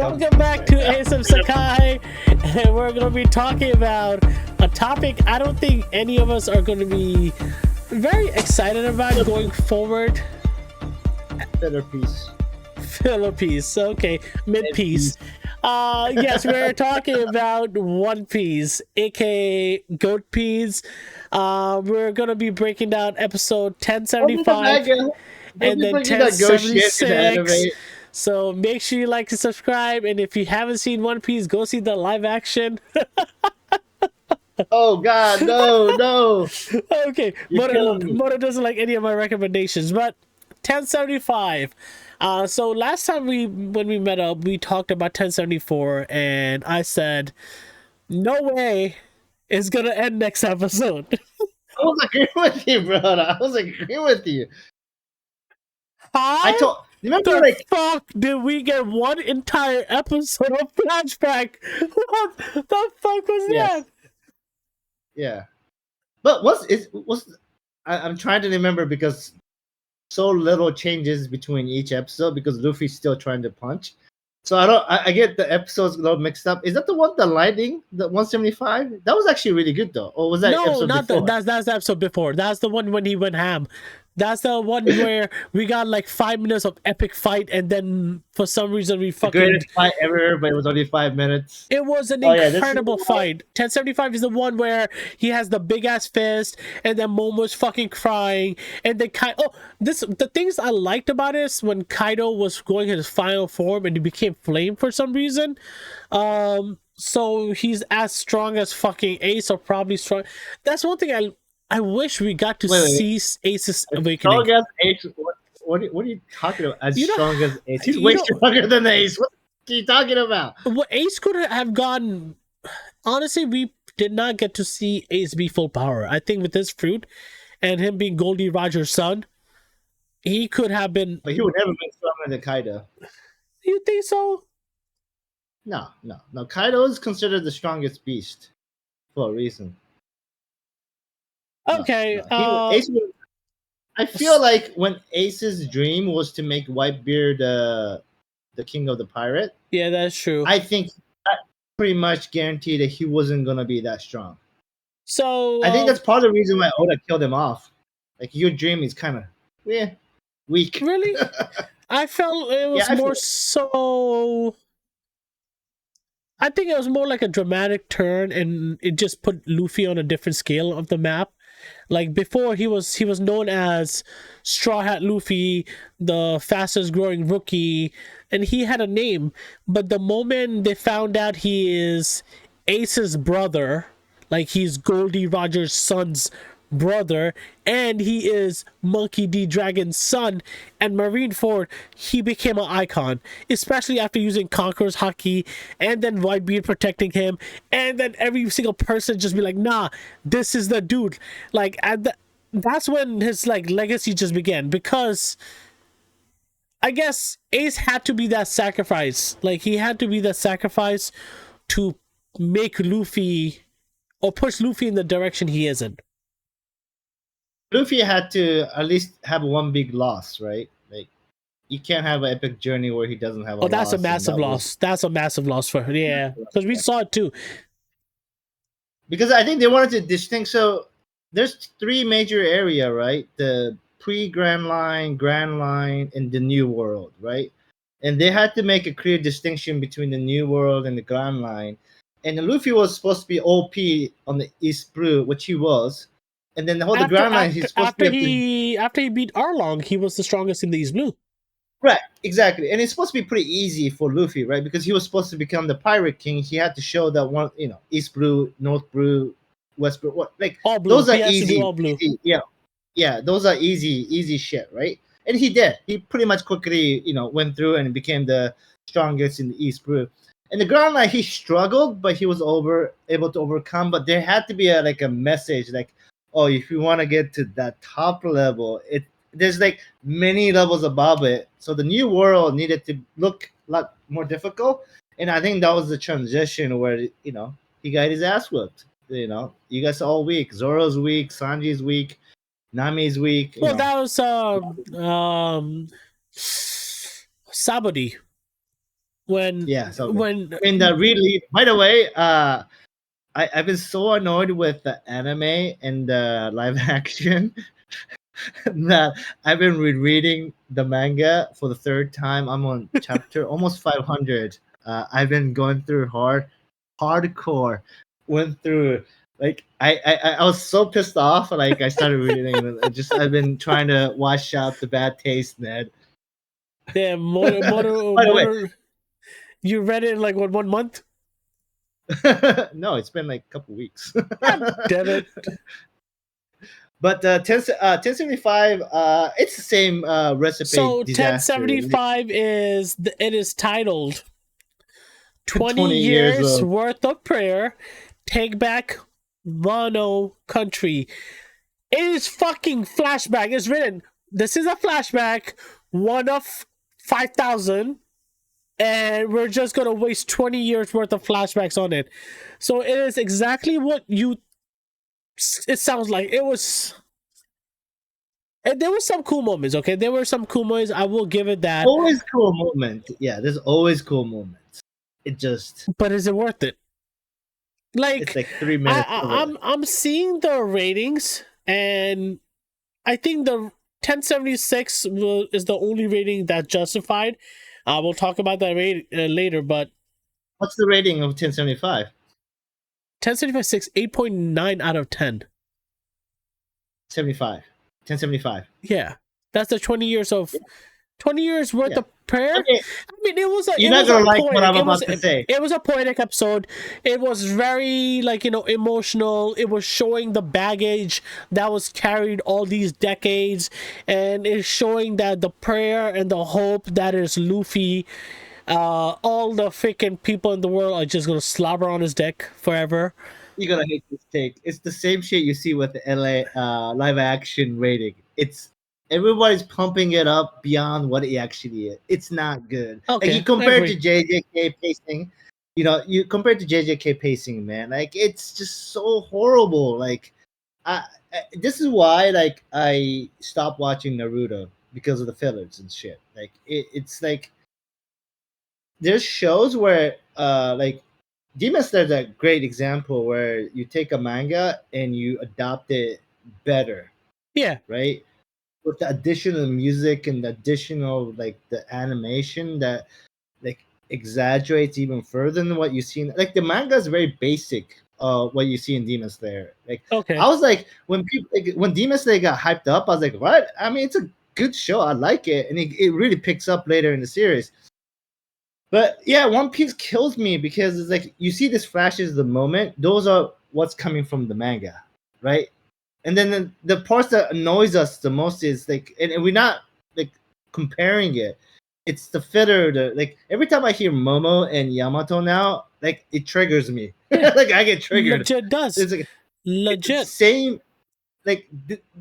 Welcome back to ASM Sekai, and we're going to be talking about a topic I don't think any of us are going to be very excited about going forward. Filler piece. Filler piece, okay, mid-piece. Yes, we're talking about One Piece, aka Goat Piece. We're going to be breaking down episode 1075 and then 1076. So make sure you like and subscribe, and if you haven't seen One Piece, go see the live action. Oh God, no. Okay, Moto doesn't like any of my recommendations, but 1075. So last time when we met up, we talked about 1074, and I said, no way it's gonna end next episode. I was agreeing with you, brother. I was agreeing with you. How the fuck did we get one entire episode of flashback? What the fuck was that? Yeah, but I'm trying to remember because so little changes between each episode because Luffy's still trying to punch. So I get the episodes a little mixed up. Is that the one, the lighting, the 175? That was actually really good though. Or was that episode before? That's the episode before. That's the one when he went ham. That's the one where we got like 5 minutes of epic fight, and then for some reason we fucking... The greatest fight ever, but it was only 5 minutes. It was an incredible fight. 1075 is the one where he has the big ass fist, and then Momo's fucking crying, and then the things I liked about it is when Kaido was going in his final form and he became flame for some reason. So he's as strong as fucking Ace, or probably strong. That's one thing I wish we got to see Ace's awakening. Strong as Ace? What are you talking about? Strong as Ace? He's way stronger than Ace. What are you talking about? Well, Ace could have gone... Honestly, we did not get to see Ace be full power. I think with this fruit and him being Goldie Roger's son, he could have been... But he would never been stronger than Kaido. You think so? No. Kaido is considered the strongest beast for a reason. Okay. Ace I feel like when Ace's dream was to make Whitebeard the king of the pirate. Yeah, that's true. I think that pretty much guaranteed that he wasn't gonna be that strong. So I think that's part of the reason why Oda killed him off. Like, your dream is kind of weak. Really? I felt it was more so... I think it was more like a dramatic turn, and it just put Luffy on a different scale of the map. Like, before, he was known as Straw Hat Luffy, the fastest growing rookie, and he had a name. But the moment they found out he is Ace's brother, like he's Goldie Roger's son's brother, and he is Monkey D. Dragon's son and Marineford, he became an icon, especially after using Conqueror's Haki, and then Whitebeard protecting him, and then every single person just be like, nah, this is the dude. Like, that's when his like legacy just began, because I guess Ace had to be that sacrifice. Like, he had to be that sacrifice to make Luffy, or push Luffy in the direction he is in. Luffy had to at least have one big loss, right? Like, you can't have an epic journey where he doesn't have a loss. Oh, that's a massive loss. That's a massive loss for her. Yeah, because we saw it too. Because I think they wanted to distinct. So there's 3 major area, right? The pre-Grand Line, Grand Line, and the New World, right? And they had to make a clear distinction between the New World and the Grand Line. And Luffy was supposed to be OP on the East Blue, which he was. And then the Grand Line, he's supposed to be... After he beat Arlong, he was the strongest in the East Blue. Right, exactly. And it's supposed to be pretty easy for Luffy, right? Because he was supposed to become the Pirate King. He had to show that one, East Blue, North Blue, West Blue. Like, all blue. Those are easy. All blue. Easy. Yeah, those are easy shit, right? And he did. He pretty much quickly, went through and became the strongest in the East Blue. In the Grand Line, he struggled, but he was able to overcome. But there had to be a message, like, oh, if you want to get to that top level, there's like many levels above it. So the New World needed to look a lot more difficult. And I think that was the transition where, he got his ass whooped. You guys are all weak. Zoro's weak. Sanji's weak. Nami's weak. Well, that was Sabody. when really, by the way, I've been so annoyed with the anime and the live action that I've been rereading the manga for the third time. I'm on chapter almost 500. I've been going through hardcore. Went through like I was so pissed off. Like I started reading it. I've been trying to wash out the bad taste, Ned. Damn, motor. You read it in like what, 1 month? No, it's been like a couple weeks. God damn it. But 1075, it's the same recipe. So 1075 is titled 20 years worth of prayer. Take back Wano country. It is fucking flashback. It's written. This is a flashback, one of 5,000, and we're just gonna waste 20 years worth of flashbacks on it. So it is exactly what it sounds like. It was. And there were some cool moments, okay? There were some cool moments. I will give it that. Always cool moment. Yeah, there's always cool moments. It just. But is it worth it? Like, it's like 3 minutes. I'm seeing the ratings, and I think the 1076 is the only rating that's justified. We'll talk about that later, but. What's the rating of 1075? 1075 8.9 out of 10. 75. 1075. Yeah, that's the 20 years of 20 years worth of prayer. Okay. I mean, it was a. You're not gonna like what I'm about to say. It was a poetic episode. It was very emotional. It was showing the baggage that was carried all these decades, and it's showing that the prayer and the hope that is Luffy. All the freaking people in the world are just gonna slobber on his deck forever. You're gonna hate this take. It's the same shit you see with the LA live action rating. It's everybody's pumping it up beyond what it actually is. It's not good. Okay, like you compare it to JJK pacing, you compare it to JJK pacing, man. Like it's just so horrible. Like, this is why like I stopped watching Naruto because of the fillers and shit. Like it's like there's shows where like. Demon Slayer is a great example where you take a manga and you adopt it better. Yeah. Right? With the additional music and the additional like the animation that like exaggerates even further than what you see in, like the manga is very basic what you see in Demon Slayer. Like okay. I was like when Demon Slayer got hyped up, I was like, what? I mean it's a good show. I like it. And it really picks up later in the series. But yeah, One Piece kills me because it's like you see these flashes of the moment. Those are what's coming from the manga, right? And then the parts that annoys us the most is like, and we're not like comparing it. It's the filler. Like every time I hear Momo and Yamato now, like it triggers me. Like I get triggered. Legit does. It's like legit it's same. Like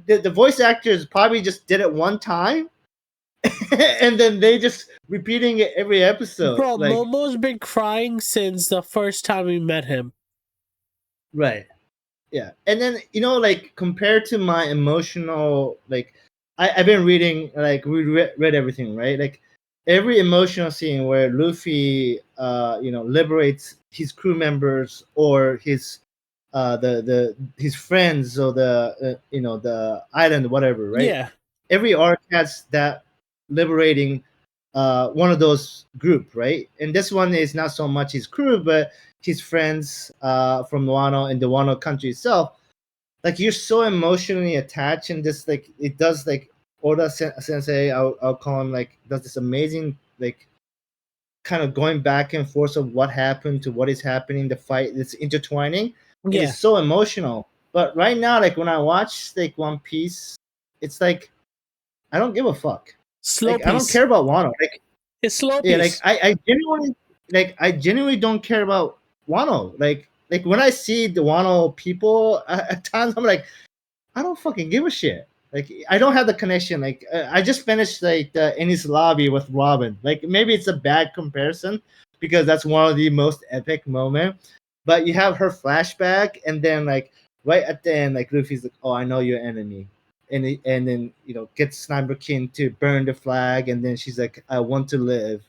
the voice actors probably just did it one time. And then they just repeating it every episode. Bro, like, Momo's been crying since the first time we met him. Right. Yeah. And then, like compared to my emotional, like I've been reading, like we read everything, right? Like every emotional scene where Luffy, liberates his crew members or his, his friends or the island, whatever, right? Yeah. Every arc has that liberating one of those group, right? And this one is not so much his crew, but his friends from Wano and the Wano country itself. Like you're so emotionally attached, and this like it does like Oda Sensei, I'll call him, like does this amazing like kind of going back and forth of what happened to what is happening, the fight, it's intertwining. Yeah. It's so emotional. But right now, like when I watch like One Piece, it's like I don't give a fuck. Slow piece. I don't care about Wano. Like it's slow yeah, piece. like I genuinely don't care about Wano. Like when I see the Wano people, at times I'm like, I don't fucking give a shit. Like I don't have the connection. Like I just finished like the Ennis Lobby with Robin. Like maybe it's a bad comparison because that's one of the most epic moments. But you have her flashback, and then like right at the end, like Luffy's like, "Oh, I know your enemy." And then gets Sniper King to burn the flag, and then she's like, "I want to live,"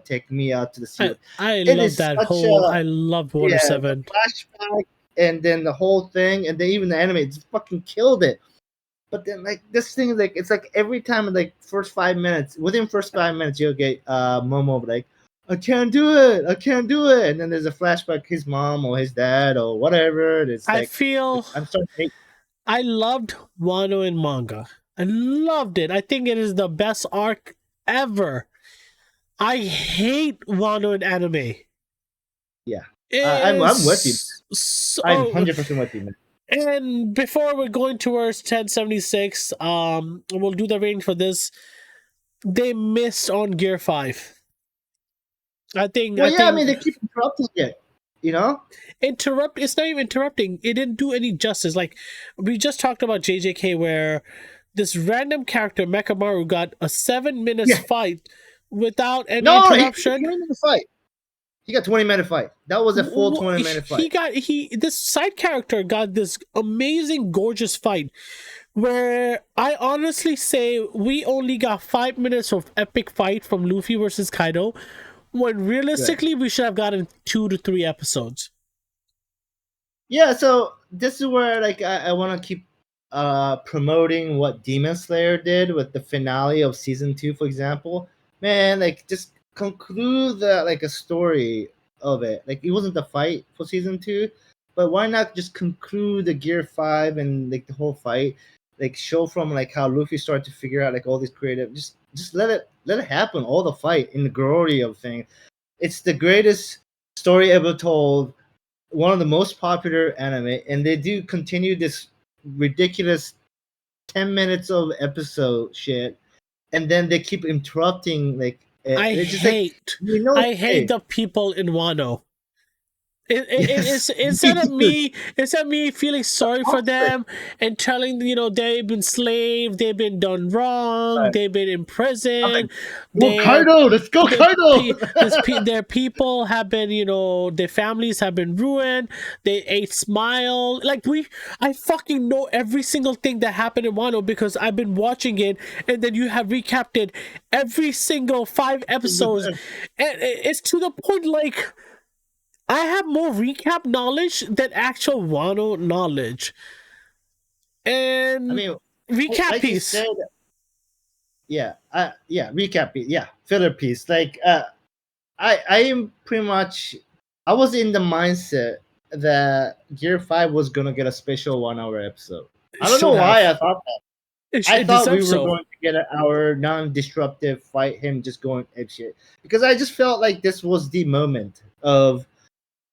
take me out to the sea. I love that whole. I love Water 7. The flashback, and then the whole thing, and then even the anime just fucking killed it. But then like this thing, like it's like every time, like within first 5 minutes, you'll get Momo like, I can't do it, and then there's a flashback, his mom or his dad or whatever. It's like I'm starting to hate. I loved Wano in manga. I loved it. I think it is the best arc ever. I hate Wano in anime. Yeah, I'm with you. I'm 100% with you, man. And before we're going towards 1076, we'll do the range for this. They missed on Gear 5. I think. I mean, they keep interrupting it. It's not even interrupting. It didn't do any justice. Like we just talked about JJK, where this random character Mekamaru got a 7-minute fight without any interruption. He got 20-minute fight. That was a full 20-minute fight. This side character got this amazing, gorgeous fight where I honestly say we only got 5 minutes of epic fight from Luffy versus Kaido, when realistically we should have gotten 2 to 3 episodes. Yeah, so this is where like I want to keep promoting what Demon Slayer did with the finale of season 2, for example. Man, like just conclude a story of it. Like it wasn't the fight for season 2, but why not just conclude the Gear 5 and like the whole fight, like show from like how Luffy started to figure out like all these creative, just let it happen, all the fight in the glory of things. It's the greatest story ever told, one of the most popular anime, and they do continue this ridiculous 10 minutes of episode shit, and then they keep interrupting like I hate the people in Wano. Instead of me feeling sorry for them and telling they've been slaved, they've been done wrong, they've been imprisoned. Kaido, let's go, Kaido. Their people have been, their families have been ruined. They ate Smile. Like I fucking know every single thing that happened in Wano because I've been watching it, and then you have recapped it every single 5 episodes, and it's to the point like I have more recap knowledge than actual Wano knowledge. And I mean, recap like piece. Said, recap piece. Yeah, filler piece. Like I am pretty much, I was in the mindset that Gear 5 was gonna get a special 1-hour episode. I don't know why I thought that. I thought we were going to get an hour non-disruptive fight, him just going apeshit, because I just felt like this was the moment of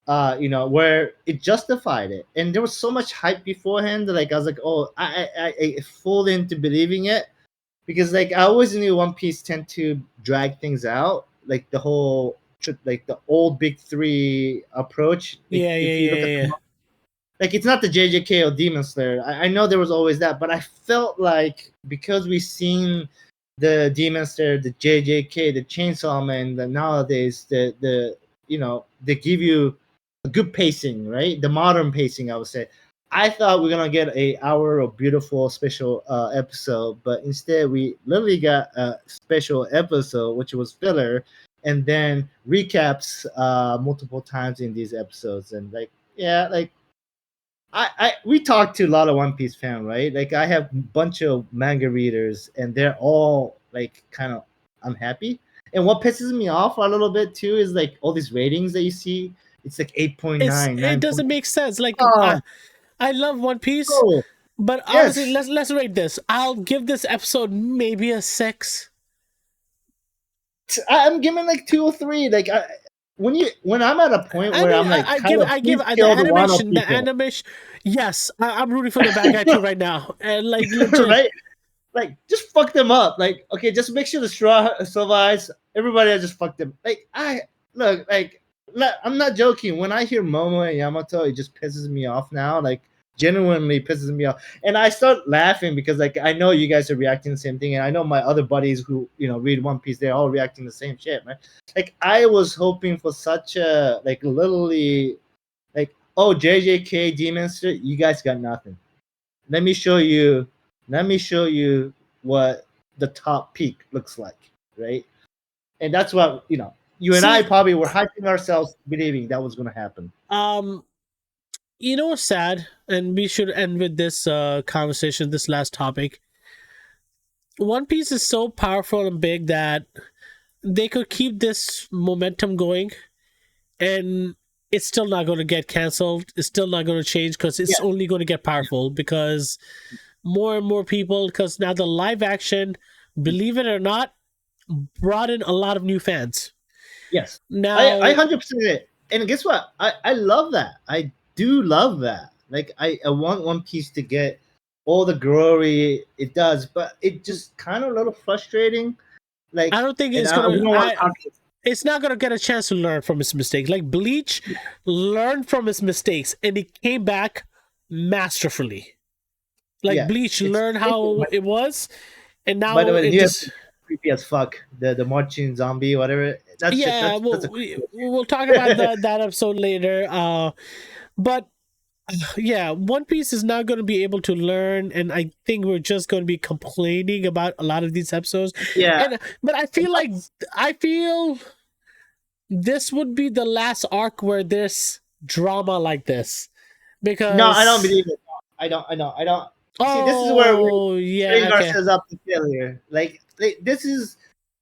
where it justified it, and there was so much hype beforehand that like I was like, oh, I full into believing it, because like I always knew One Piece tend to drag things out, like the whole like the old big 3 approach. Like, like it's not the JJK or Demon Slayer. I know there was always that, but I felt like because we've seen the Demon Slayer, the JJK, the Chainsaw Man, the nowadays the they give you a good pacing, right? The modern pacing, I would say. I thought we are gonna get a hour of beautiful special episode, but instead we literally got a special episode, which was filler, and then recaps multiple times in these episodes. And like, yeah, like we talked to a lot of One Piece fans, right? Like I have a bunch of manga readers, and they're all like kind of unhappy. And what pisses me off a little bit too is like all these ratings that you see. It's like 8.9. It doesn't make sense. Like I love One Piece, but honestly, let's rate this. I'll give this episode maybe a 6. I'm giving like 2 or 3. Like when I'm at a point where I'm like, I give the animation. Yes, I'm rooting for the bad guy too right now, and like legit. Right? Like just fuck them up. Like okay, just make sure the straw survives. Everybody just fuck them. Like I'm not joking. When I hear Momo and Yamato, it just pisses me off now. Like genuinely pisses me off, and I start laughing because like I know you guys are reacting the same thing, and I know my other buddies who read One Piece, they're all reacting the same shit, man. Like I was hoping for such a like literally like, oh, JJK Demon Slayer, you guys got nothing. Let me show you what the top peak looks like, right? And that's what, you and I probably were hyping ourselves, believing that was going to happen. You know what's sad? And we should end with this conversation, this last topic. One Piece is so powerful and big that they could keep this momentum going, and it's still not going to get canceled. It's still not going to change because it's only going to get powerful because more and more people, because now the live action, believe it or not, brought in a lot of new fans. Yes. Now I 100% it. And guess what? I love that. I do love that. Like I want One Piece to get all the glory it does, but it just kind of a little frustrating. Like I don't think it's it's not gonna get a chance to learn from its mistakes. Like Bleach learned from its mistakes and it came back masterfully. Like Bleach learned how it was, and now by the way, it just creepy as fuck. The marching zombie, whatever. We'll talk about that episode later. But One Piece is not going to be able to learn, and I think we're just going to be complaining about a lot of these episodes. But I feel this would be the last arc where there's drama like this, because no, I don't believe it. I don't. See, this is where we're setting ourselves up to failure. Like this is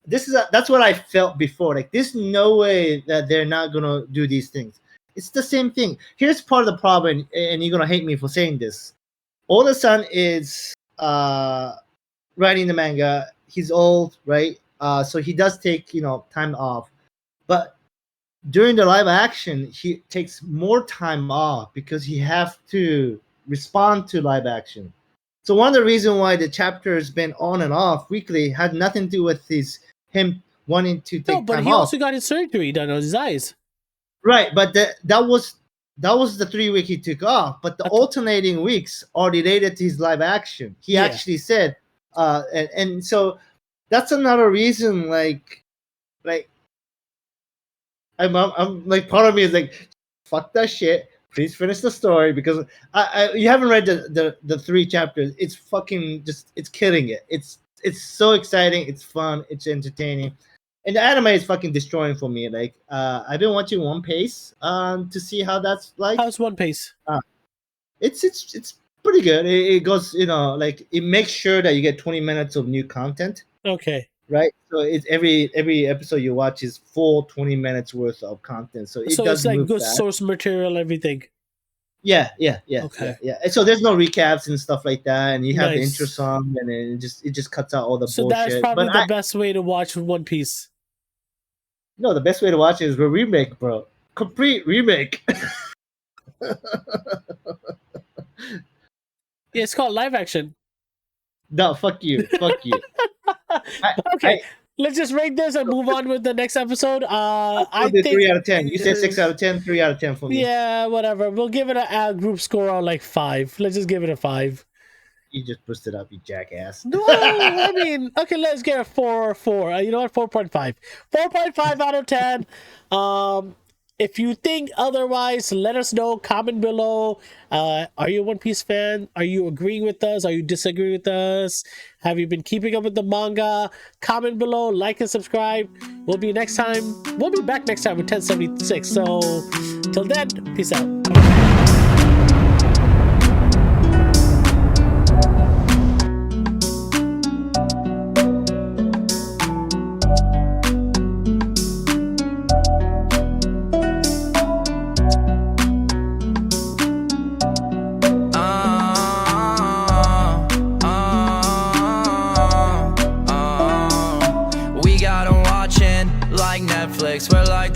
that's what I felt before. Like there's no way that they're not gonna do these things. It's the same thing. Here's part of the problem, and you're gonna hate me for saying this. Oda-san is writing the manga. He's old, right? So he does take time off, but during the live action, he takes more time off because he has to respond to live action. So one of the reasons why the chapter has been on and off weekly had nothing to do with him wanting to take time off. No, but he also got his surgery done on his eyes. Right, but that was the 3 week he took off. But the alternating weeks are related to his live action. He actually said, and so that's another reason. Like I'm like, part of me is like, fuck that shit. Please finish the story, because you haven't read the 3 chapters. It's fucking it's killing it. It's so exciting. It's fun. It's entertaining. And the anime is fucking destroying for me. Like, I've been watching One Piece to see how that's like. How's One Piece? It's pretty good. It goes, like, it makes sure that you get 20 minutes of new content. Okay. Right? So it's every episode you watch is full 20 minutes worth of content. So does it's like move good fast. Source material, everything. Yeah. Okay. Yeah. And so there's no recaps and stuff like that, and you have the intro song, and then it just cuts out all the bullshit. So that's probably the best way to watch One Piece. No, the best way to watch it is a remake, bro. Complete remake. It's called live action. No, fuck you. Okay, let's just rate this and move on with the next episode. I think 3 out of 10. You said 6 out of 10, 3 out of 10 for me. Yeah, whatever. We'll give it a group score on like 5. Let's just give it a 5. You just boosted up, you jackass. No, I mean, okay, let's get a 4 or 4. You know what? 4.5. 4.5 out of 10. If you think otherwise, let us know. Comment below. Are you a One Piece fan? Are you agreeing with us? Are you disagreeing with us? Have you been keeping up with the manga? Comment below, like and subscribe. We'll be back next time with 1076. So, till then, peace out. We're like